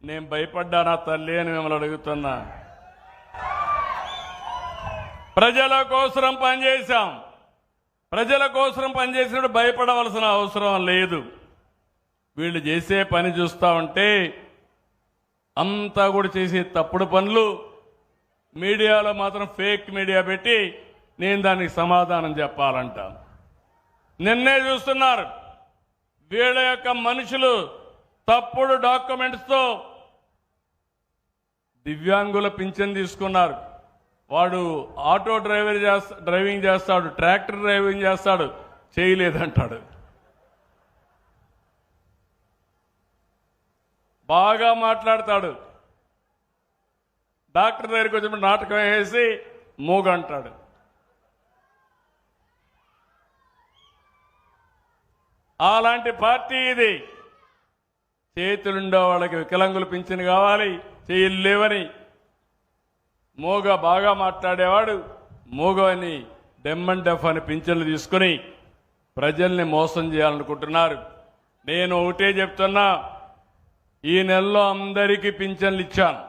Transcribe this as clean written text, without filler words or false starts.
నేను భయపడ్డానా తల్లి అని మిమ్మల్ని అడుగుతున్నా. ప్రజల కోసం పనిచేశాం. ప్రజల కోసం పనిచేసినప్పుడు భయపడవలసిన అవసరం లేదు. వీళ్ళు చేసే పని చూస్తా ఉంటే అంతా కూడా చేసే తప్పుడు పనులు, మీడియాలో మాత్రం ఫేక్ మీడియా పెట్టి నేను దానికి సమాధానం చెప్పాలంట. నిన్నే చూస్తున్నారు వీళ్ళ యొక్క మనుషులు తప్పుడు డాక్యుమెంట్స్తో దివ్యాంగుల పింఛన్ తీసుకున్నారు. వాడు ఆటో డ్రైవింగ్ చేస్తాడు, ట్రాక్టర్ డ్రైవింగ్ చేస్తాడు, చేయలేదంటాడు. బాగా మాట్లాడతాడు. డాక్టర్ దగ్గరికి వచ్చినప్పుడు నాటకం వేసి మూగంటాడు. అలాంటి పార్టీ ఇది. చేతులుండే వాళ్ళకి వికలాంగులు పింఛను కావాలి, చేతులు లేవని మూగ బాగా మాట్లాడేవాడు మూగ అని డెమ్ అండ్ డెఫ్ అని పింఛన్లు తీసుకుని ప్రజల్ని మోసం చేయాలనుకుంటున్నారు. నేను ఒకటే చెప్తున్నా, ఈ నెలలో అందరికీ పింఛన్లు ఇచ్చాను.